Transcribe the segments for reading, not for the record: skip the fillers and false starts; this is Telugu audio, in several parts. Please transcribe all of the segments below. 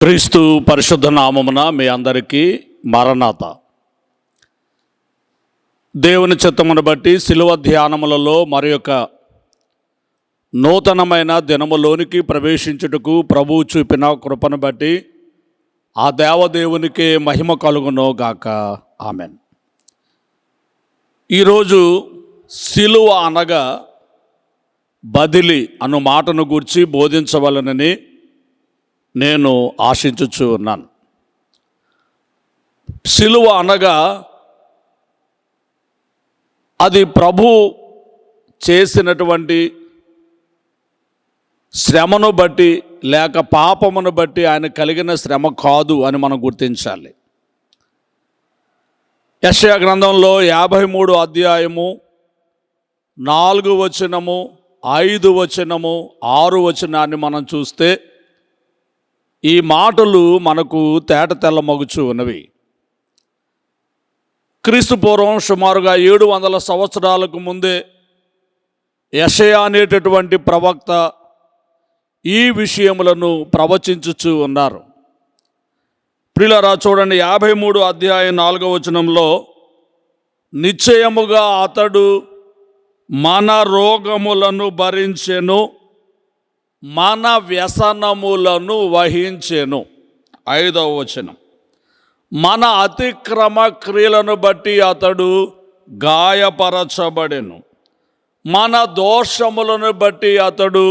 క్రీస్తు పరిశుద్ధ నామమున మీ అందరికీ మరణాత. దేవుని చిత్తమును బట్టి శిలువ ధ్యానములలో మరి యొక్క నూతనమైన దినములోనికి ప్రవేశించుటకు ప్రభువు చూపిన కృపను బట్టి ఆ దేవదేవునికి మహిమ కలుగునో గాక. ఆమెన్. ఈరోజు శిలువ అనగా బదిలీ అను మాటను గూర్చి బోధించవలనని నేను ఆశించుచు ఉన్నాను. శిలువ అనగా అది ప్రభు చేసినటువంటి శ్రమను బట్టి లేక పాపమును బట్టి ఆయన కలిగిన శ్రమ కాదు అని మనం గుర్తించాలి. యెషయా గ్రంథంలో 53 అధ్యాయము 4 వచనము 5 వచనము 6 వచనాన్ని మనం చూస్తే ఈ మాటలు మనకు తేట తెల్లమగుచు ఉన్నవి. క్రీస్తు పూర్వం సుమారుగా 700 సంవత్సరాలకు ముందే యెషయా అనేటటువంటి ప్రవక్త ఈ విషయములను ప్రవచించుచు ఉన్నారు. ప్రియులారా, చూడండి 53 అధ్యాయం 4వ వచనంలో, నిశ్చయముగా అతడు మన రోగములను భరించెను, మన వ్యసనములను వహించెను. 5వ వచనం, మన అతిక్రమ క్రియలను బట్టి అతడు గాయపరచబడెను, మన దోషములను బట్టి అతడు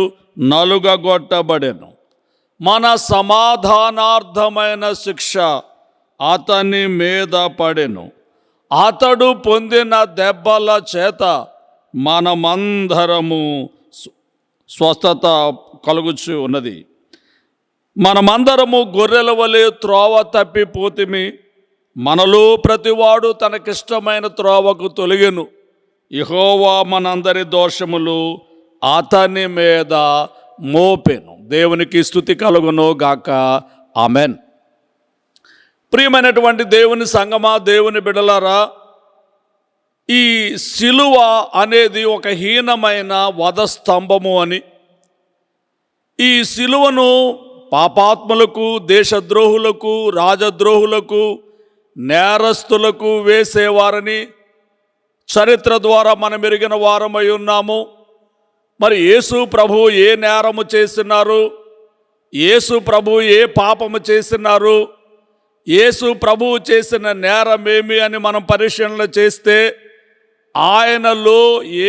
నలుగగొట్టబడెను, మన సమాధానార్థమైన శిక్ష అతని మీద పడెను, అతడు పొందిన దెబ్బల చేత మనమందరము స్వస్థత కలుగుచు ఉన్నది. మనమందరము గొర్రెల వలె త్రోవ తప్పిపోతిమి, మనలో ప్రతివాడు తనకిష్టమైన త్రోవకు తొలగెను, యెహోవా మనందరి దోషములు అతని మీద మోపెను. దేవునికి స్తుతి కలుగును గాక. ఆమెన్. ప్రియమైనటువంటి దేవుని సంగమా, దేవుని బిడ్డలారా, ఈ శిలువ అనేది ఒక హీనమైన వధస్తంభము అని, ఈ శిలువను పాపాత్ములకు, దేశద్రోహులకు, రాజద్రోహులకు, నేరస్తులకు వేసేవారని చరిత్ర ద్వారా మనం ఎరిగిన వారమై ఉన్నాము. మరి యేసు ప్రభు ఏ నేరము చేసినారు, యేసు ప్రభు ఏ పాపము చేసినారు, యేసు ప్రభువు చేసిన నేరమేమి అని మనం పరిశీలన చేస్తే ఆయనలో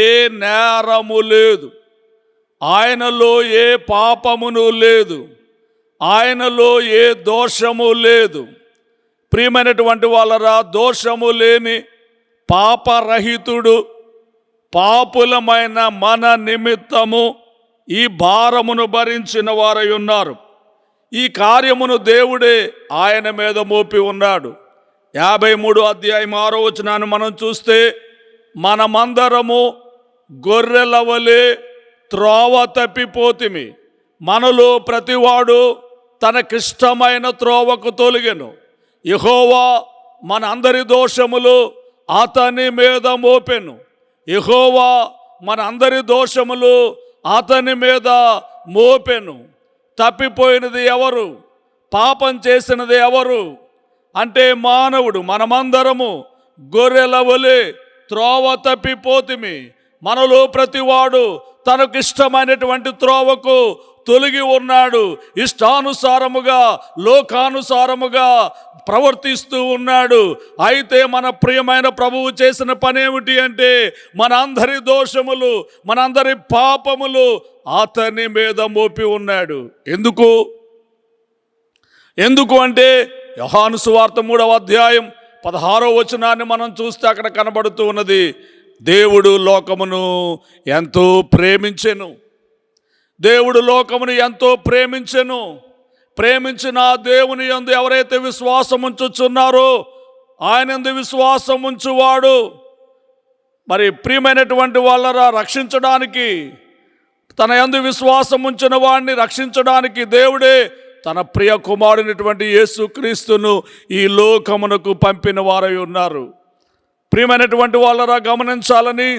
ఏ నేరము లేదు, ఆయనలో ఏ పాపమును లేదు, ఆయనలో ఏ దోషము లేదు. ప్రియమైనటువంటి వాళ్ళరా, దోషము లేని పాపరహితుడు పాపులమైన మన నిమిత్తము ఈ భారమును భరించిన వారై ఉన్నారు. ఈ కార్యమును దేవుడే ఆయన మీద మోపి ఉన్నాడు. 53 అధ్యాయం 6వ వచనాన్ని మనం చూస్తే, మనమందరము గొర్రెల వలె త్రోవ తప్పిపోతిమి, మనలో ప్రతివాడు తనకిష్టమైన త్రోవకు తొలగెను, యెహోవా మన అందరి దోషములు అతని మీద మోపెను, యెహోవా మన అందరి దోషములు అతని మీద మోపెను. తప్పిపోయినది ఎవరు, పాపం చేసినది ఎవరు అంటే మానవుడు. మనమందరము గొర్రెల వలె త్రోవ తప్పిపోతిమి, మనలో ప్రతివాడు తనకిష్టమైనటువంటి త్రోవకు తొలగి ఉన్నాడు, ఇష్టానుసారముగా లోకానుసారముగా ప్రవర్తిస్తూ ఉన్నాడు. అయితే మన ప్రియమైన ప్రభువు చేసిన పని ఏమిటి అంటే, మన అందరి దోషములు, మనందరి పాపములు అతని మీద మోపి ఉన్నాడు. ఎందుకు అంటే యోహాను సువార్త 3వ అధ్యాయం 16వ వచనాన్ని మనం చూస్తే అక్కడ కనబడుతూ ఉన్నది, దేవుడు లోకమును ఎంతో ప్రేమించెను, దేవుడు లోకమును ఎంతో ప్రేమించెను, ప్రేమించిన దేవుని యందు ఎవరైతే విశ్వాసం ఉంచుచున్నారో ఆయన యందు విశ్వాసం ఉంచువాడు. మరి ప్రియమైనటువంటి వాళ్ళరా, రక్షించడానికి, తన యందు విశ్వాసం ఉంచిన వాడిని రక్షించడానికి దేవుడే తన ప్రియ కుమారునటువంటి యేసుక్రీస్తును ఈ లోకమునకు పంపిన వారై ఉన్నారు. ప్రియమైనటువంటి వాళ్ళరా, గమనించాలని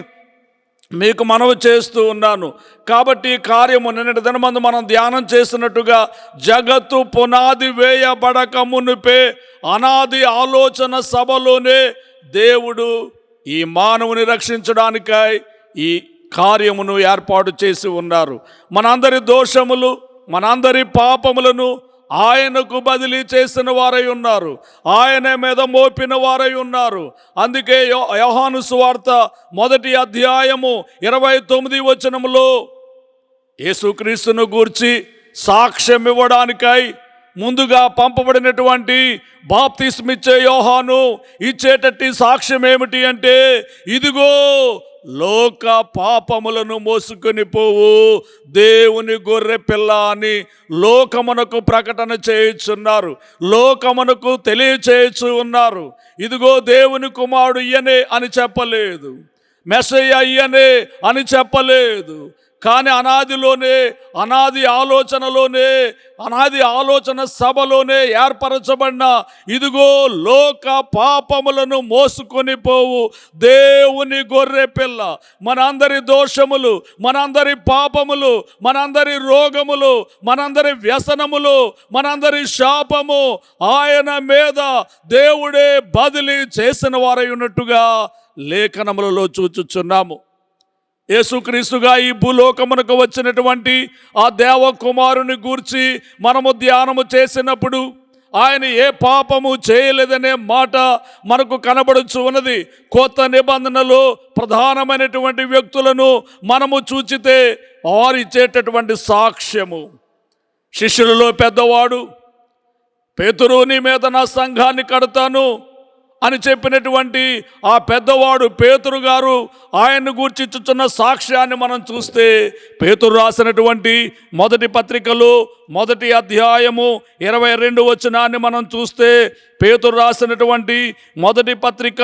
మీకు మనవి చేస్తూ ఉన్నాను. కాబట్టి ఈ కార్యము నిన్నటి దినమందు మనం ధ్యానం చేసినట్టుగా జగత్తు పునాది వేయబడక మునిపే అనాది ఆలోచన సభలోనే దేవుడు ఈ మానవుని రక్షించడానికై ఈ కార్యమును ఏర్పాటు చేసి ఉన్నారు. మనందరి దోషములు, మనందరి పాపములను ఆయనకు బదిలీ చేసిన వారై ఉన్నారు. ఆయన మీద మోపిన వారై ఉన్నారు. అందుకే యోహాను సువార్త 1వ అధ్యాయము 29వ వచనములో యేసుక్రీస్తును గూర్చి సాక్ష్యం ఇవ్వడానికై ముందుగా పంపబడినటువంటి బాప్తిస్మిచ్చే యోహాను ఇచ్చేటట్టి సాక్ష్యం ఏమిటి అంటే, ఇదిగో లోక పాపములను మోసుకొని పోవు దేవుని గొర్రె పిల్ల అని లోకమునకు ప్రకటన చేయుచున్నారు, లోకమునకు తెలియచేయచ్చు ఉన్నారు. ఇదిగో దేవుని కుమారుడు ఈయనే అని చెప్పలేదు, మెస్సయ్య ఈయనే అని చెప్పలేదు. కానీ అనాదిలోనే, అనాది ఆలోచనలోనే, అనాది ఆలోచన సభలోనే ఏర్పరచబడిన ఇదిగో లోక పాపములను మోసుకొని పోవు దేవుని గొర్రె పిల్ల, మనందరి దోషములు, మనందరి పాపములు, మనందరి రోగములు, మనందరి వ్యసనములు, మనందరి శాపము ఆయన మీద దేవుడే బదిలీ చేసిన వారై ఉన్నట్టుగా లేఖనములలో చూచుచున్నాము. యేసుక్రీస్తుగా ఈ భూలోకమునకు వచ్చినటువంటి ఆ దేవకుమారుని గూర్చి మనము ధ్యానము చేసినప్పుడు ఆయన ఏ పాపము చేయలేదనే మాట మనకు కనబడుచు ఉన్నది. కొత్త నిబంధనలో ప్రధానమైనటువంటి వ్యక్తులను మనము చూచితే వారు ఇచ్చేటటువంటి సాక్ష్యము, శిష్యులలో పెద్దవాడు పేతురు, నీ మీద నా సంఘాన్ని కడతాను అని చెప్పినటువంటి ఆ పెద్దవాడు పేతురు గారు ఆయన్ను గూర్చి ఇచ్చుచున్న సాక్ష్యాన్ని మనం చూస్తే, పేతురు రాసినటువంటి 1వ పత్రికలో 1వ అధ్యాయము 22వ వచనాన్ని మనం చూస్తే, పేతురు రాసినటువంటి 1వ పత్రిక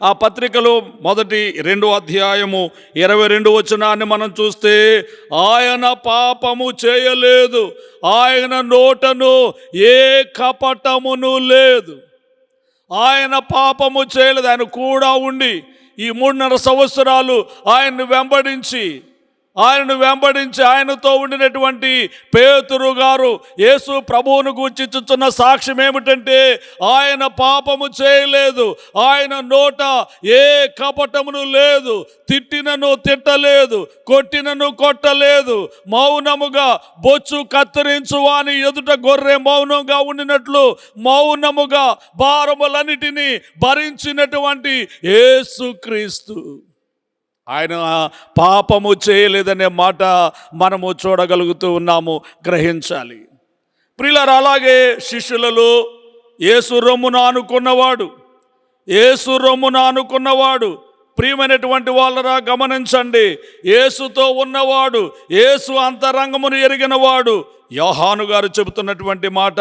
ఆ పత్రికలో 2వ అధ్యాయము 22వ వచనాన్ని మనం చూస్తే, ఆయన పాపము చేయలేదు, ఆయన నోటను ఏ కపటమును లేదు. ఆయన పాపము చేయలేదు. ఆయన కూడా ఉండి ఈ 3.5 సంవత్సరాలు ఆయనను వెంబడించి ఆయనతో ఉండినటువంటి పేతురు గారు యేసు ప్రభువును గూర్చి ఇచ్చుచున్న సాక్ష్యం ఏమిటంటే, ఆయన పాపము చేయలేదు, ఆయన నోట ఏ కపటమును లేదు, తిట్టినను తిట్టలేదు, కొట్టినను కొట్టలేదు, మౌనముగా బొచ్చు కత్తిరించు వాని ఎదుట గొర్రె మౌనంగా ఉండినట్లు మౌనముగా భారములన్నిటినీ భరించినటువంటి యేసుక్రీస్తు ఆయన పాపము చేయలేదనే మాట మనము చూడగలుగుతూ ఉన్నాము, గ్రహించాలి. ప్రియులారా, అలాగే శిష్యులలో యేసు రొమ్మున ఆనుకున్నవాడు ప్రియమైనటువంటి వాళ్ళరా గమనించండి, యేసుతో ఉన్నవాడు, యేసు అంతరంగమును ఎరిగినవాడు యోహాను గారు చెబుతున్నటువంటి మాట.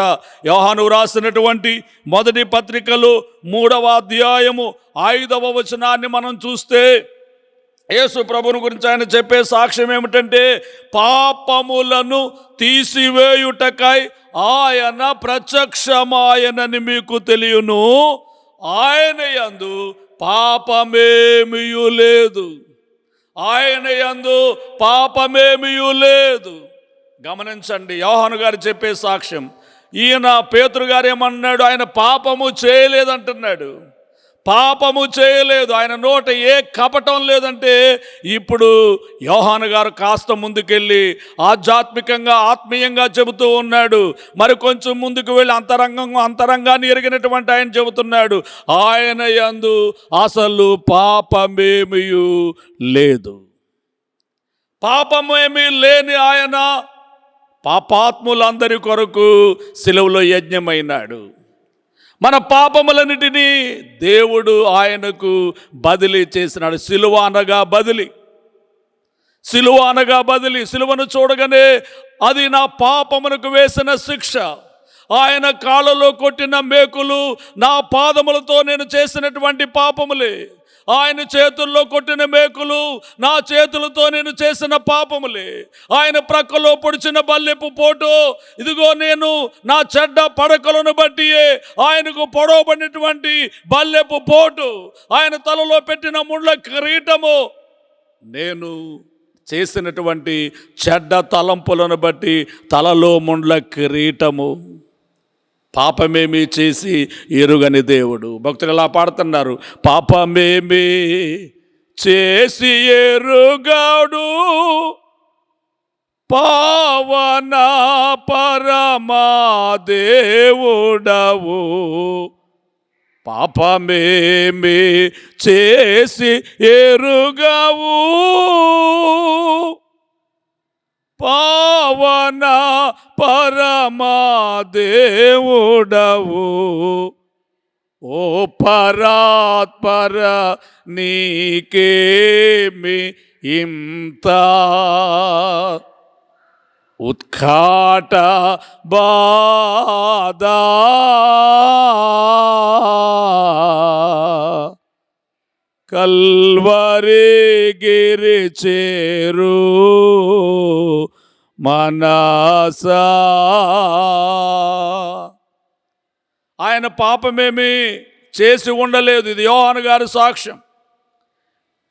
యోహాను రాసినటువంటి 1వ పత్రికలో 3వ అధ్యాయము 5వ వచనాన్ని మనం చూస్తే, యేసు ప్రభువుని గురించి ఆయన చెప్పే సాక్ష్యం ఏమిటంటే, పాపములను తీసివేయుటకై ఆయన ప్రత్యక్షమాయనని మీకు తెలియను, ఆయన యందు పాపమేమియు లేదు, ఆయన యందు పాపమేమియు లేదు. గమనించండి, యోహాను గారు చెప్పే సాక్ష్యం. ఈయన పేతురు గారు ఏమన్నాడు? ఆయన పాపము చేయలేదంటున్నాడు, పాపము చేయలేదు, ఆయన నోట ఏ కపటం లేదంటే, ఇప్పుడు యోహాను గారు కాస్త ముందుకెళ్ళి ఆధ్యాత్మికంగా ఆత్మీయంగా చెబుతూ ఉన్నాడు. మరి కొంచెం ముందుకు వెళ్ళి అంతరంగాన్ని ఎరిగినటువంటి ఆయన చెబుతున్నాడు, ఆయన యందు అసలు పాపమేమీ లేదు. పాపమేమీ లేని ఆయన పాపాత్ములందరి కొరకు సిలువలో యజ్ఞమైనాడు. మన పాపములన్నిటినీ దేవుడు ఆయనకు బదిలీ చేసినాడు. సిలువ అనగా బదిలీ. సిలువను చూడగానే అది నా పాపమునకు వేసిన శిక్ష. ఆయన కాళ్ళలో కొట్టిన మేకులు నా పాదములతో నేను చేసినటువంటి పాపములే. ఆయన చేతుల్లో కొట్టిన మేకులు నా చేతులతో నేను చేసిన పాపములే. ఆయన ప్రక్కలో పొడిచిన బల్లెపు పోటు ఇదిగో నేను నా చెడ్డ పడకలను బట్టియే ఆయనకు పొడవబడినటువంటి బల్లెపు పోటు, ఆయన తలలో పెట్టిన ముండ్ల కిరీటము, నేను చేసినటువంటి చెడ్డ తలంపులను బట్టి తలలో ముండ్ల కిరీటము. పాపమేమి చేసి ఎరుగని దేవుడు. భక్తులు ఎలా పాడుతున్నారు, పాపమేమి చేసి ఎరుగాడు పావన పరమా దేవుడవు. పాపమేమి చేసి ఎరుగవు పావన పరమా దేవుడవు. ఓ పరాత్పర నీకేమి ఇంత ఉత్కాట బాధ, కల్వరి గిరి చేరు మనసా. ఆయన పాపమేమి చేసి ఉండలేదు. ఇది యోహాను గారి సాక్ష్యం.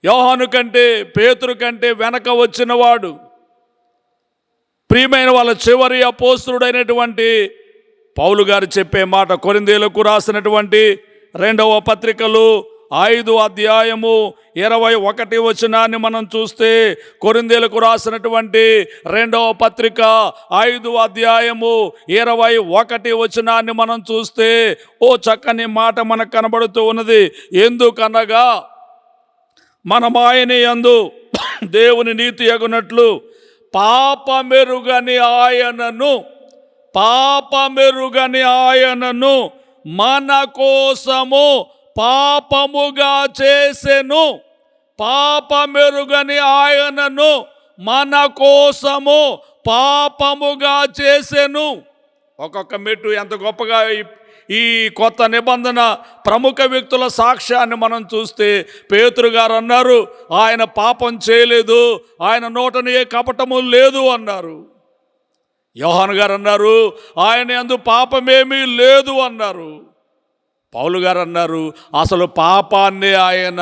యోహాను కంటే పేతురు కంటే వెనక వచ్చినవాడు, ప్రియమైన వాళ్ళ చివరి అపోస్తలుడైనటువంటి పౌలు గారు చెప్పే మాట. కొరింథీయులకు రాసినటువంటి 2వ పత్రికలు 5వ అధ్యాయము 21వ వచనాన్ని మనం చూస్తే, కొరింథీయులకు రాసినటువంటి 2వ పత్రిక 5వ అధ్యాయము 21వ వచనాన్ని మనం చూస్తే ఓ చక్కని మాట మనకు కనబడుతూ ఉన్నది. ఎందుకనగా మనం ఆయన యందు దేవుని నీతి యగునట్లు పాపమెరుగని ఆయనను మన కోసము పాపముగా చేసెను. పాపమెరుగని ఆయనను మన కోసము పాపముగా చేసెను. ఒక్కొక్క మెట్టు ఎంత గొప్పగా ఈ కొత్త నిబంధన ప్రముఖ వ్యక్తుల సాక్ష్యాన్ని మనం చూస్తే, పేతురు గారు అన్నారు ఆయన పాపం చేయలేదు, ఆయన నోటని ఏ కపటము లేదు అన్నారు. యోహాను గారు అన్నారు ఆయన యందు పాపమేమీ లేదు అన్నారు. పౌలు గారు అన్నారు అసలు పాపాన్ని ఆయన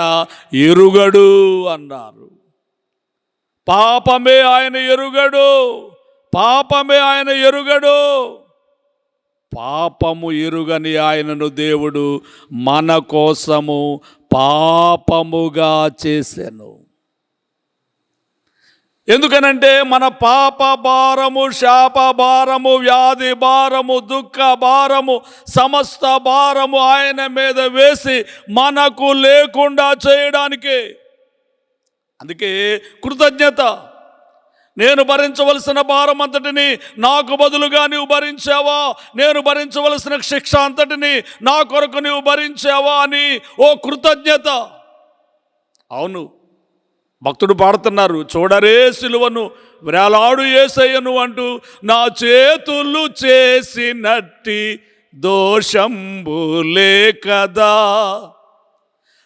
ఎరుగడు అన్నారు. పాపమే ఆయన ఎరుగడు, పాపమే ఆయన ఎరుగడు. పాపము ఎరుగని ఆయనను దేవుడు మన కోసము పాపముగా చేసెను. ఎందుకనంటే మన పాప భారము, శాప భారము, వ్యాధి భారము, దుఃఖ భారము, సమస్త భారము ఆయన మీద వేసి మనకు లేకుండా చేయడానికే. అందుకే కృతజ్ఞత. నేను భరించవలసిన భారం అంతటిని నాకు బదులుగా నీవు భరించావా, నేను భరించవలసిన శిక్ష అంతటిని నా కొరకు నీవు భరించావా అని ఓ కృతజ్ఞత. అవును, భక్తుడు పాడుతున్నారు, చూడరే సిలువను వేలాడు యేసయ్యను అంటూ, నా చేతులు చేసినట్టి దోషంబులే కదా,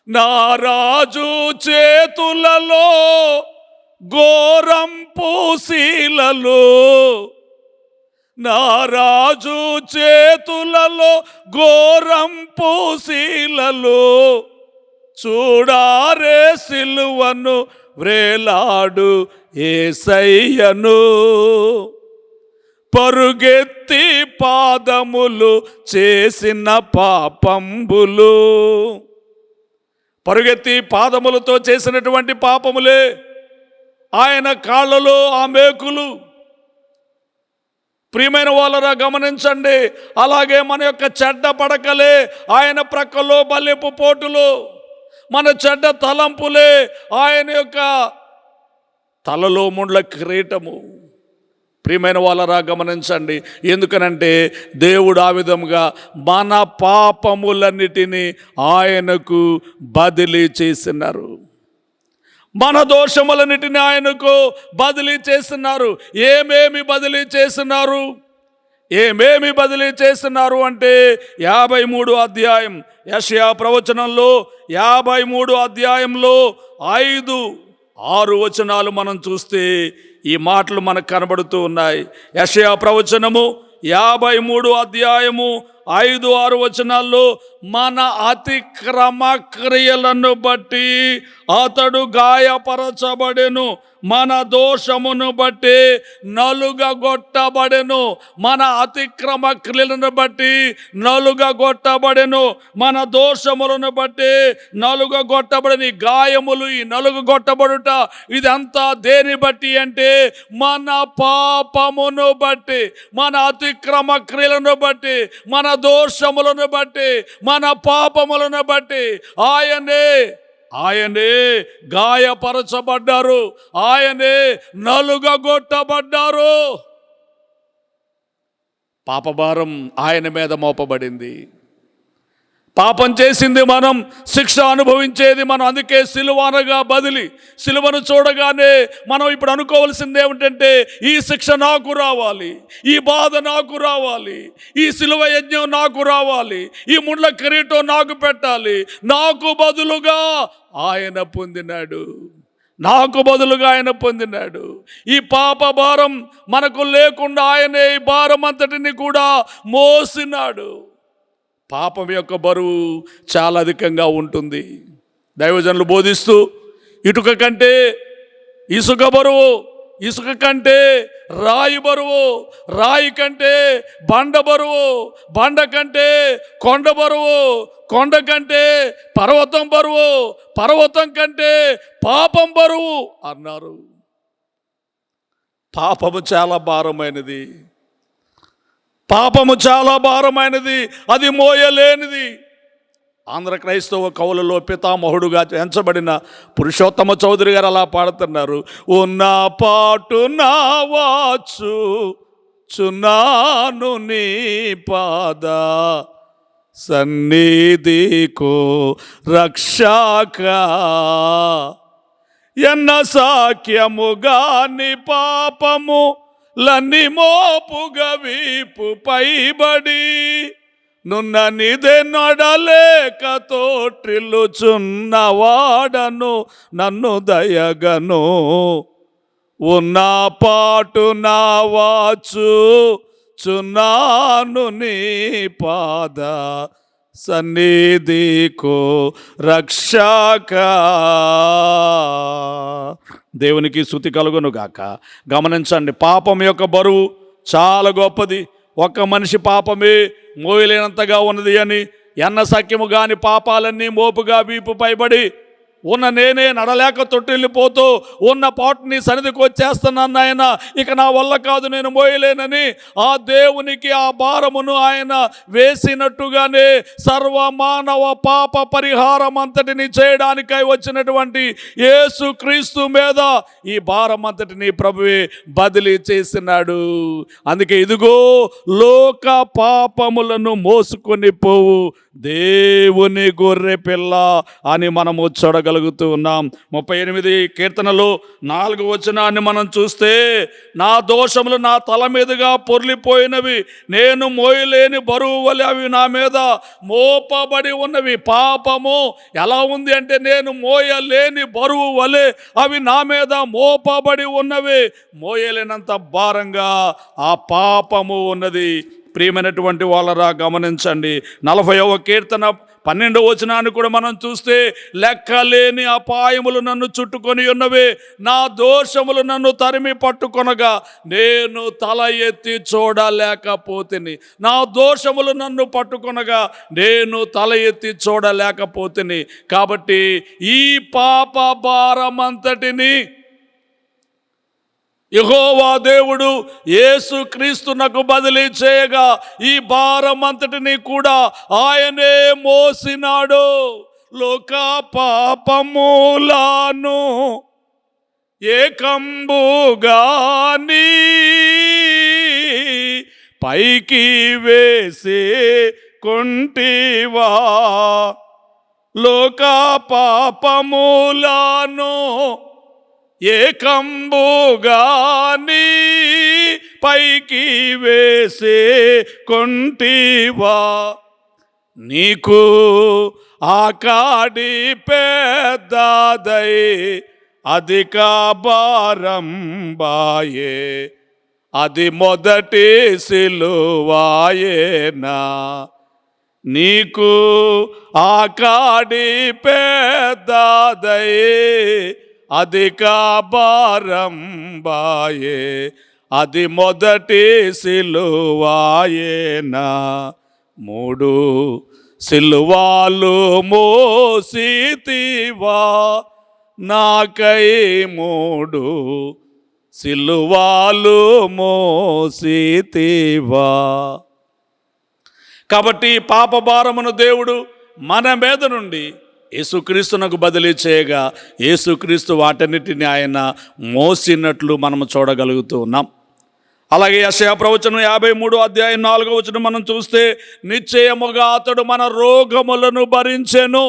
నా రాజు చేతులలో ఘోరంపు శీలలు, నా రాజు చేతులలో ఘోరంపు శీలలు, చూడారే సిలువను వ్రేలాడు యేసయ్యను, పరుగెత్తి పాదములు చేసిన పాపంబులు. పరుగెత్తి పాదములతో చేసినటువంటి పాపములే ఆయన కాళ్ళలో ఆ మేకులు. ప్రియమైన వాళ్ళరా గమనించండి, అలాగే మన యొక్క చెడ్డ పడకలే ఆయన ప్రక్కలో బల్లెపు పోటులు, మన చెడ్డ తలంపులే ఆయన యొక్క తలలో ముండ్ల కిరీటము. ప్రియమైన వాళ్ళరా గమనించండి, ఎందుకనంటే దేవుడు ఆ విధంగా మన పాపములన్నిటినీ ఆయనకు బదిలీ చేసినారు. మన దోషములన్నిటిని ఆయనకు బదిలీ చేస్తున్నారు. ఏమేమి బదిలీ చేస్తున్నారు? ఏమేమి బదిలీ చేస్తున్నారు అంటే 53వ అధ్యాయం యెషయా ప్రవచనంలో 53 అధ్యాయంలో 5, 6 వచనాలు మనం చూస్తే ఈ మాటలు మనకు కనబడుతూ ఉన్నాయి. యెషయా ప్రవచనము 53 అధ్యాయము 5, 6 వచనాల్లో మన అతిక్రమ క్రియలను బట్టి అతడు గాయపరచబడెను, మన దోషమును బట్టి నలుగగొట్టబడెను. మన అతిక్రమ క్రియలను బట్టి నలుగగొట్టబడెను, మన దోషములను బట్టి నలుగగొట్టబడని గాయములు. ఈ నలుగగొట్టబడుట ఇదంతా దేని బట్టి అంటే మన పాపమును బట్టి, మన అతిక్రమ క్రియలను బట్టి, మన దోషములను బట్టి, మన పాపములను బట్టి ఆయనే గాయపరచబడ్డారు, ఆయనే నలుగగొట్టబడ్డారు. పాపభారం ఆయన మీద మోపబడింది. పాపం చేసింది మనం, శిక్ష అనుభవించేది మనం. అందుకే సిలువ అనగా బదిలీ. సిలువను చూడగానే మనం ఇప్పుడు అనుకోవాల్సింది ఏమిటంటే ఈ శిక్ష నాకు రావాలి, ఈ బాధ నాకు రావాలి, ఈ సిలువ యజ్ఞం నాకు రావాలి, ఈ ముళ్ళ కిరీటం నాకు పెట్టాలి. నాకు బదులుగా ఆయన పొందినాడు, నాకు బదులుగా ఆయన పొందినాడు. ఈ పాప భారం మనకు లేకుండా ఆయనే ఈ భారం అంతటిని కూడా మోసినాడు. పాపం యొక్క బరువు చాలా అధికంగా ఉంటుంది. దైవజనులు బోధిస్తూ ఇటుక కంటే ఇసుక బరువు, ఇసుక కంటే రాయి బరువు, రాయి కంటే బండ బరువు, బండ కంటే కొండ బరువు, కొండ కంటే పర్వతం బరువు, పర్వతం కంటే పాపం బరువు అన్నారు. పాపము చాలా భారమైనది, పాపము చాలా భారమైనది, అది మోయలేనిది. ఆంధ్ర క్రైస్తవ కవులలో పితామహుడుగా ఎంచబడిన పురుషోత్తమ చౌదరి గారు అలా పాడుతున్నారు. ఉన్న పాటు నా వాచు చున్నాను నీ పాద సన్నిధికో రక్షక, ఎన్న సాఖ్యముగా ని పాపము లన్ని మోపుగా వీపు పైబడి నున్న నిదే నడలేక తోట్రిల్లుచున్నవాడను నన్ను దయగను. ఉన్న పాటు నా వాచు చున్నాను నీ పాద సన్నిధికో రక్షక. దేవునికి స్తుతి కలుగును గాక. గమనించండి, పాపం యొక్క బరువు చాలా గొప్పది. ఒక్క మనిషి పాపమే మోయలేనంతగా ఉన్నది అని ఎన్న సఖ్యము గాని పాపాలన్నీ మోపుగా వీపు పైబడి ఉన్న నేనే నడలేక తొట్టిల్లిపోతూ ఉన్న పాటుని సన్నిధికి వచ్చేస్తున్నాను ఆయన, ఇక నా వల్ల కాదు, నేను మోయలేనని ఆ దేవునికి ఆ భారమును ఆయన వేసినట్టుగానే సర్వమానవ పాప పరిహారం అంతటిని చేయడానికై వచ్చినటువంటి యేసు క్రీస్తు మీద ఈ భారం అంతటిని ప్రభువే బదిలీ చేసినాడు. అందుకే ఇదిగో లోక పాపములను మోసుకొని పోవు దేవుని గొర్రె పిల్ల అని మనము చూడగలుగుతూ ఉన్నాం. 38 కీర్తనలో 4 వచనాన్ని మనం చూస్తే, నా దోషములు నా తల మీదుగా పొర్లిపోయినవి, నేను మోయలేని బరువు వలె అవి నా మీద మోపబడి ఉన్నవి. పాపము ఎలా ఉంది అంటే నేను మోయలేని బరువు వలె అవి నా మీద మోపబడి ఉన్నవి. మోయలేనంత భారంగా ఆ పాపము ఉన్నది. ప్రియమైనటువంటి వాళ్ళరా గమనించండి, 40వ కీర్తన 12వ వచనాన్ని కూడా మనం చూస్తే, లెక్కలేని అపాయములు నన్ను చుట్టుకొని ఉన్నవే, నా దోషములు నన్ను తరిమి పట్టుకొనగా నేను తల ఎత్తి చూడలేకపోతిని. నా దోషములు నన్ను పట్టుకొనగా నేను తల ఎత్తి చూడలేకపోతిని. కాబట్టి ఈ పాప భారమంతటిని యెహోవా దేవుడు యేసు క్రీస్తునకు బదిలీ చేయగా ఈ భారమంతటిని కూడా ఆయనే మోసినాడు. లోక పాపములను ఏకంబుగాని పైకి వేసి కొంటివా, లోక పాపములను ఏకంబుగాని పైకి వేసే కొంటివా. నీకు ఆకాడి పెద్దదై అధిక భారం బాయే, అది మొదటి సిలువాయేనా. నీకు ఆకాడి పెద్దదై అధిక భారం బాయే, అది మొదటి సిలువాయేనా. 3 సిలువాలు మోసితివా నాకై, 3 సిలువాలు మోసితివా. కాబట్టి పాప భారమును దేవుడు మన మీద నుండి యేసుక్రీస్తునకు బదిలీ చేయగా యేసుక్రీస్తు వాటన్నిటిని ఆయన మోసినట్లు మనం చూడగలుగుతూ ఉన్నాం. అలాగే యెషయా ప్రవచనం 53:4 మనం చూస్తే, నిశ్చయముగా అతడు మన రోగములను భరించెను.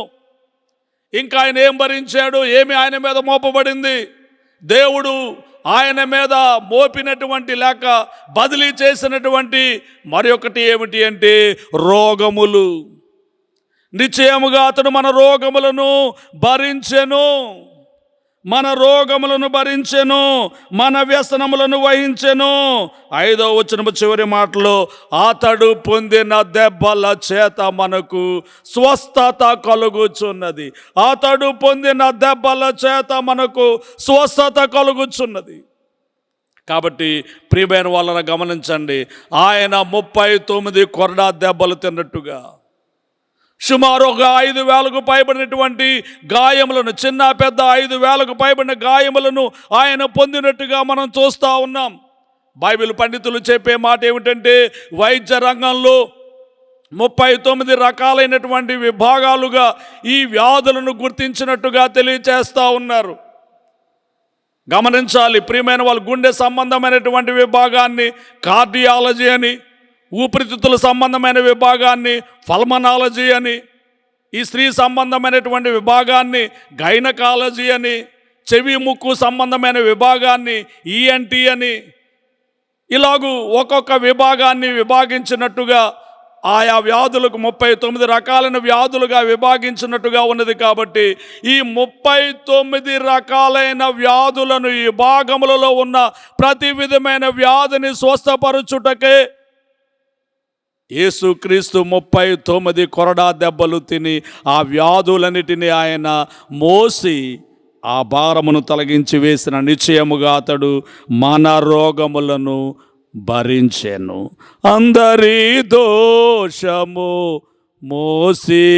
ఇంకా ఆయన ఏం భరించాడు? ఏమి ఆయన మీద మోపబడింది? దేవుడు ఆయన మీద మోపినటువంటి లేక బదిలీ చేసినటువంటి మరొకటి ఏమిటి అంటే రోగములు. నిశ్చయముగా అతడు మన రోగములను భరించెను, మన రోగములను భరించెను, మన వ్యసనములను వహించెను. 5వ వచనము చివరి మాటలో, అతడు పొందిన దెబ్బల చేత మనకు స్వస్థత కలుగుచున్నది. అతడు పొందిన దెబ్బల చేత మనకు స్వస్థత కలుగుచున్నది. కాబట్టి ప్రియమైన వాళ్ళని గమనించండి, ఆయన 39 కొరడా దెబ్బలు తిన్నట్టుగా సుమారు ఒక 5,000కు పైబడినటువంటి గాయములను, చిన్న పెద్ద 5,000కు పైబడిన గాయములను ఆయన పొందినట్టుగా మనం చూస్తూ ఉన్నాం. బైబిల్ పండితులు చెప్పే మాట ఏమిటంటే, వైద్య రంగంలో 39 రకాలైనటువంటి విభాగాలుగా ఈ వ్యాధులను గుర్తించినట్టుగా తెలియచేస్తూ ఉన్నారు. గమనించాలి ప్రియమైన వాళ్ళు, గుండె సంబంధమైనటువంటి విభాగాన్ని కార్డియాలజీ అని, ఊపిరితిత్తుల సంబంధమైన విభాగాన్ని పల్మనాలజీ అని, ఈ స్త్రీ సంబంధమైనటువంటి విభాగాన్ని గైనకాలజీ అని, చెవి ముక్కు సంబంధమైన విభాగాన్ని ఈఎన్టీ అని, ఇలాగూ ఒక్కొక్క విభాగాన్ని విభాగించినట్టుగా ఆయా వ్యాధులకు 39 రకాలైన వ్యాధులుగా విభాగించినట్టుగా ఉన్నది. కాబట్టి ఈ 39 రకాలైన వ్యాధులను, ఈ భాగములలో ఉన్న ప్రతి విధమైన వ్యాధిని స్వస్థపరచుటకే యేసుక్రీస్తు 39 కొరడా దెబ్బలు తిని ఆ వ్యాధులన్నిటినీ ఆయన మోసి ఆ భారమును తొలగించి వేసిన. నిశ్చయముగా అతడు మన రోగములను భరించెను, అందరి దోషము మోసి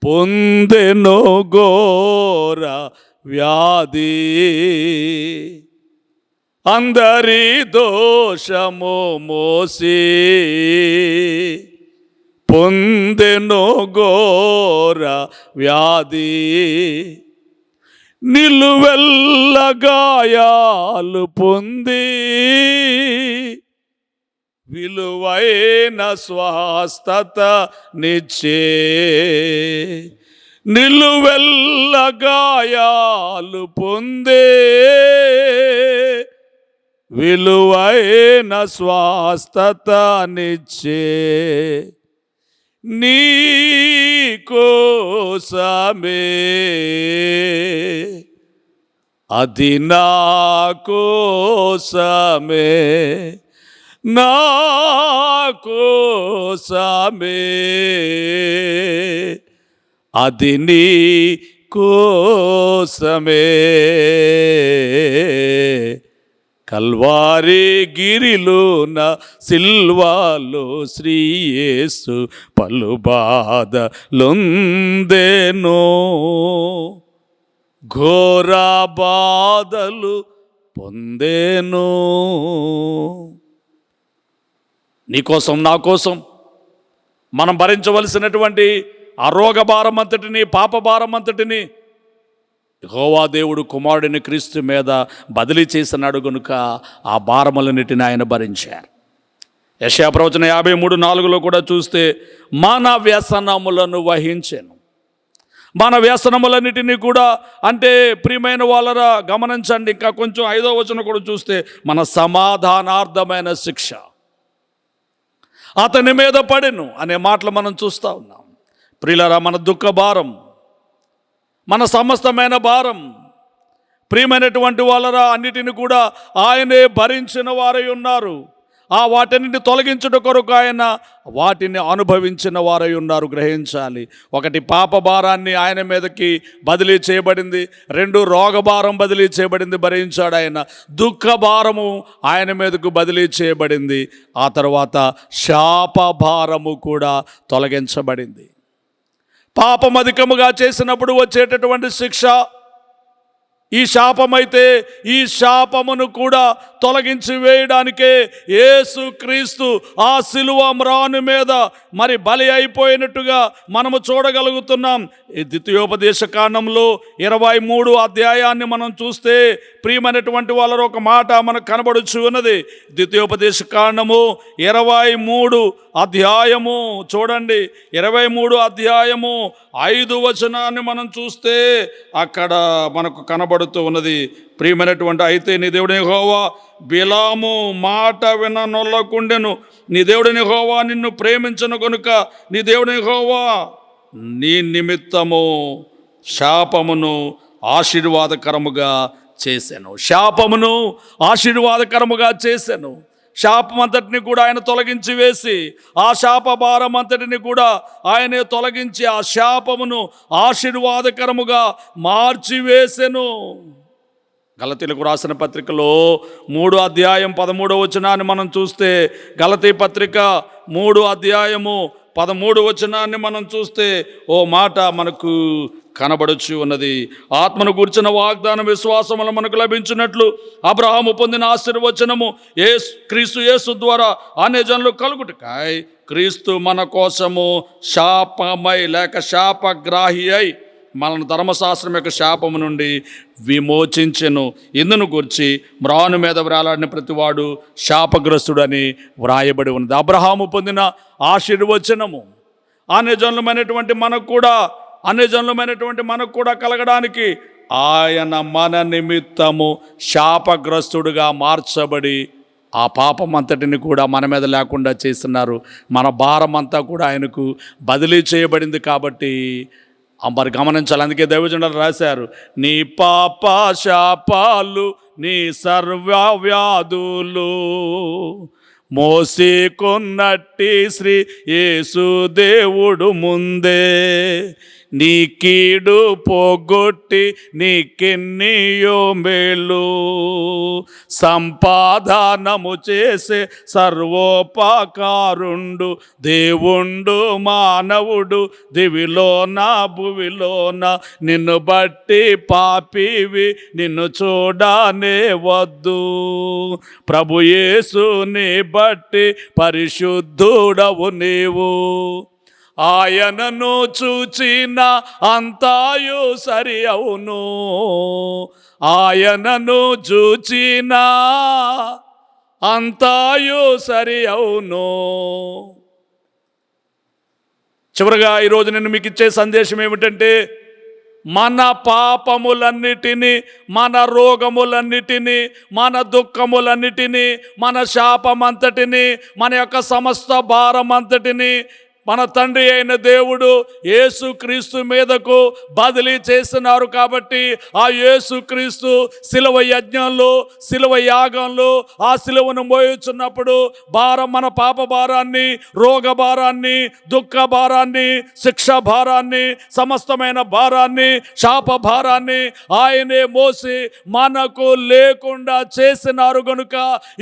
పొందెను ఘోర వ్యాధి. అందరి దోషము మోసి పొందెను ఘోర వ్యాధి. నిలువెల్ల గాయాలు పొంది విలువైన స్వస్థత నిచ్చే. నిలువెల్ల గాయాలు పొందే విలువైన స్వస్థత నిచ్చే. నీ కోసమే, అది నా కోసమే, నా కోసమే, అది నీ కోసమే. కల్వారి గిరిలోన సిల్వాలో శ్రీయేసు పలు బాధలొందెను, ఘోర బాధలు పొందెను. నీకోసం నా కోసం మనం భరించవలసినటువంటి ఆ రోగ భారం అంతటిని, పాప భారం అంతటిని యెహోవా దేవుడు కుమారుడిని క్రీస్తు మీద బదిలీ చేసినాడు గనుక ఆ భారములన్నిటిని ఆయన భరించారు. యెషయా ప్రవచనం 53:4 కూడా చూస్తే, మన వ్యసనములను వహించెను. మన వ్యసనములన్నిటినీ కూడా, అంటే ప్రియమైన వాళ్ళరా గమనించండి, ఇంకా కొంచెం 5వ వచనం కూడా చూస్తే, మన సమాధానార్థమైన శిక్ష, అతని మీద పడెను అనే మాటలు మనం చూస్తూ ఉన్నాం. ప్రియులారా, మన దుఃఖ భారం, మన సమస్తమైన భారం, ప్రియమైనటువంటి వాళ్ళరా, అన్నిటిని కూడా ఆయనే భరించిన వారై ఉన్నారు. వాటిని తొలగించుట కొరకు ఆయన వాటిని అనుభవించిన వారై ఉన్నారు. గ్రహించాలి. ఒకటి, పాప భారాన్ని ఆయన మీదకి బదిలీ చేయబడింది. 2, రోగ భారం బదిలీ చేయబడింది, భరించాడు ఆయన. దుఃఖ భారము ఆయన మీదకు బదిలీ చేయబడింది. ఆ తర్వాత శాప భారము కూడా తొలగించబడింది. పాపం అధికముగా చేసినప్పుడు వచ్చేటటువంటి శిక్ష ఈ శాపమైతే, ఈ శాపమును కూడా తొలగించి వేయడానికే యేసుక్రీస్తు ఆ సిలువ మ్రాను మీద మరి బలి అయిపోయినట్టుగా మనము చూడగలుగుతున్నాం. ఈ ద్వితీయోపదేశ కాండంలో 23 అధ్యాయాన్ని మనం చూస్తే, ప్రియమైనటువంటి వాళ్ళ ఒక మాట మనకు కనబడుచు ఉన్నది. ద్వితీయోపదేశ కాండము 23 అధ్యాయము చూడండి. 23 అధ్యాయము 5 వచనాన్ని మనం చూస్తే అక్కడ మనకు కనబడుతూ ఉన్నది. ప్రియమైనటువంటి, అయితే నీ దేవుడైన యెహోవా బిలాము మాట విననొల్లకుండెను. నీ దేవుడైన యెహోవా నిన్ను ప్రేమించను గనుక నీ దేవుడైన యెహోవా నీ నిమిత్తము శాపమును ఆశీర్వాదకరముగా చేశాను. శాపమును ఆశీర్వాదకరముగా చేశాను. శాపమంతటిని కూడా ఆయన తొలగించి వేసి, ఆ శాప భారం అంతటిని కూడా ఆయనే తొలగించి ఆ శాపమును ఆశీర్వాదకరముగా మార్చివేసెను. గలతీలకు రాసిన పత్రికలో 3 అధ్యాయం 13 వచనాన్ని మనం చూస్తే, గలతీ పత్రిక 3 అధ్యాయము 13 వచనాన్ని మనం చూస్తే ఓ మాట మనకు కనబడుచు ఉన్నది. ఆత్మను గూర్చిన వాగ్దానం విశ్వాసముల మనకు లభించినట్లు అబ్రహాము పొందిన ఆశీర్వచనము క్రీస్తు యేసు ద్వారా అన్యజనులు కలుగుటకై క్రీస్తు మన కోసము శాపమై లేక శాపగ్రాహి అయి మనల్ని ధర్మశాస్త్రం యొక్క శాపము నుండి విమోచించెను. ఇందును గురించి మ్రాను మీద వ్రాలాడిన ప్రతివాడు శాపగ్రస్తుడని వ్రాయబడి ఉన్నది. అబ్రహాము పొందిన ఆశీర్వచనము అన్యజనులమైనటువంటి మనకు కూడా కలగడానికి ఆయన మన నిమిత్తము శాపగ్రస్తుడుగా మార్చబడి ఆ పాపం అంతటిని కూడా మన మీద లేకుండా చేస్తున్నారు. మన భారం అంతా కూడా ఆయనకు బదిలీ చేయబడింది. కాబట్టి మరి గమనించాలి. అందుకే దైవజనులు రాశారు, నీ పాప శాపాలు నీ సర్వ వ్యాధులు మోసి కొన్నట్టి శ్రీ యేసు దేవుడు ముందే నీ కీడు పోగొట్టి నీకెన్నియో మేలు సంపాదనము చేసే సర్వోపకారుండు దేవుండు మానవుడు దివిలోన భువిలోన నిన్ను బట్టి పాపివి నిన్ను చూడనే వద్దు ప్రభు యేసుని బట్టి పరిశుద్ధుడవు నీవు ఆయనను చూచిన అంతాయు సరి అవును ఆయనను చూచిన అంతాయు సరి అవును. చివరగా ఈరోజు నేను మీకు ఇచ్చే సందేశం ఏమిటంటే, మన పాపములన్నిటినీ, మన రోగములన్నిటినీ, మన దుఃఖములన్నిటినీ, మన శాపమంతటిని, మన యొక్క సమస్త భారమంతటిని మన తండ్రి అయిన దేవుడు యేసుక్రీస్తు మీదకు బదిలీ చేస్తున్నారు. కాబట్టి ఆ యేసుక్రీస్తు శిలువ యజ్ఞంలో, శిలువ యాగంలో ఆ శిలువను మోయుచున్నప్పుడు మన పాప భారాన్ని, రోగ భారాన్ని, దుఃఖ భారాన్ని, శిక్ష భారాన్ని, సమస్తమైన భారాన్ని, శాప భారాన్ని ఆయనే మోసి మనకు లేకుండా చేసినారు. గనుక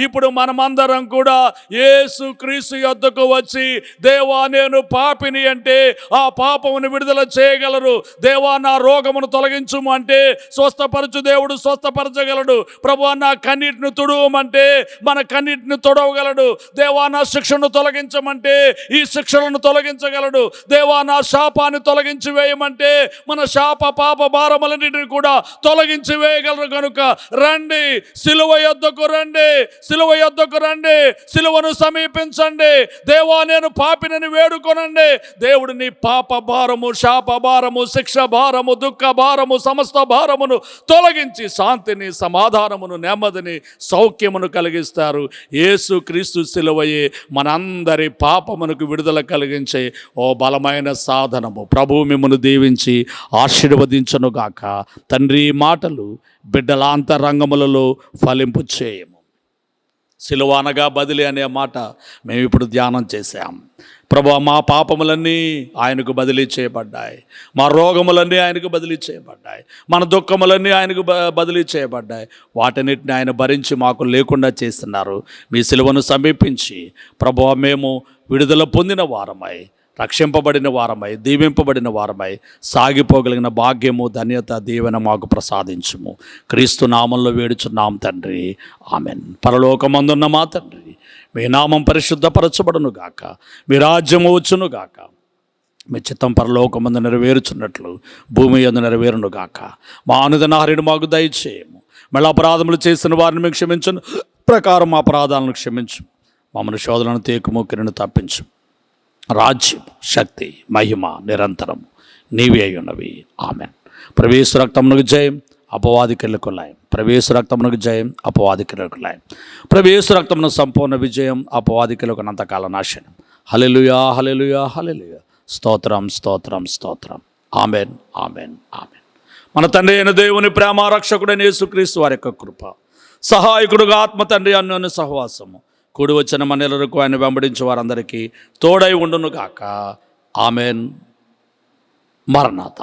ఇప్పుడు మనమందరం కూడా యేసుక్రీస్తు యొద్దకు వచ్చి, దేవా నేను పాపిని అంటే ఆ పాపమును విడుదల చేయగలరు. దేవా నా రోగమును తొలగించుము అంటే స్వస్థపరచు దేవుడు స్వస్థపరచగలడు. ప్రభువా నా కన్నీటిని తుడవమంటే మన కన్నీటిని తొడవగలడు. దేవా నా శిక్షను తొలగించమంటే ఈ శిక్షలను తొలగించగలడు. దేవా నా శాపాన్ని తొలగించి వేయమంటే మన శాప పాప భారములన్నిటిని కూడా తొలగించి వేయగలరు. కనుక రండి, సిలువ యొద్దకు రండి, సిలువ యొద్దకు రండి, సిలువను సమీపించండి. దేవా నేను పాపినని వేడుకు అనుకోనండి. దేవుడు నీ పాప భారము, శాప భారము, శిక్ష భారము, దుఃఖ భారము, సమస్త భారమును తొలగించి శాంతిని, సమాధానమును, నెమ్మదిని, సౌఖ్యమును కలిగిస్తారు. యేసు క్రీస్తు శిలువయే మనందరి పాపమునకు విడుదల కలిగించే ఓ బలమైన సాధనము. ప్రభువు మిమ్మల్ని దీవించి ఆశీర్వదించునుగాక. తండ్రి మాటలు బిడ్డల అంతరంగములలో ఫలింపు చేయము. సిలువ అనగా బదిలీ అనే మాట మేము ఇప్పుడు ధ్యానం చేశాం. ప్రభువా, మా పాపములన్నీ ఆయనకు బదిలీ చేయబడ్డాయి, మా రోగములన్నీ ఆయనకు బదిలీ చేయబడ్డాయి, మన దుఃఖములన్నీ ఆయనకు బదిలీ చేయబడ్డాయి. వాటన్నిటిని ఆయన భరించి మాకు లేకుండా చేస్తున్నారు. మీ సిలువను సమీపించి ప్రభువా, మేము విడుదల పొందిన వారమై, రక్షింపబడిన వారమై, దీవింపబడిన వారమై సాగిపోగలిగిన భాగ్యము, ధన్యత, దీవెన మాకు ప్రసాదించుము. క్రీస్తు నామంలో వేడుచున్నాం తండ్రి, ఆమెన్. పరలోకమందున్న మా తండ్రి, మీ నామం పరిశుద్ధపరచబడును గాక, మీ రాజ్యము వచ్చును గాక, మీ చిత్తం పరలోకమందు నెరవేరుచున్నట్లు భూమి యందు నెరవేరును గాక. మా అనుదిన ఆహారమును మాకు దయచేయము. మళ్ళీ అపరాధములు చేసిన వారిని మేము క్షమించును ప్రకారం మా అపరాధాలను క్షమించు. మమ్మల్ని శోధనను తేకుము, కిరణను తప్పించు. రాజ్యం, శక్తి, మహిమ నిరంతరము నీవే అయి ఉన్నవి. ఆమెన్. ప్రవేశ రక్తమునకు జయం, అపవాది కిళ్ళకు లయం. ప్రవేశ రక్తమునకు జయం, అపవాది కిళ్ళకు లయం. ప్రవేశ రక్తమున సంపూర్ణ విజయం, అపవాది కిళ్ళకు అనంతకాల నాశనం. హల్లెలూయా, హల్లెలూయా, హల్లెలూయా. స్తోత్రం, స్తోత్రం, స్తోత్రం. Amen, amen, amen. మన తండ్రి అయిన దేవుని ప్రేమ, రక్షకుడైన యేసుక్రీస్తు వారి యొక్క కృప, సహాయకుడుగా ఆత్మ తండ్రి అన్యోన్య సహవాసము కూడి వచ్చిన మనలకు ఆయన వెంబడించే వారందరికీ తోడై ఉండును గాక. ఆమెన్. మరణాత.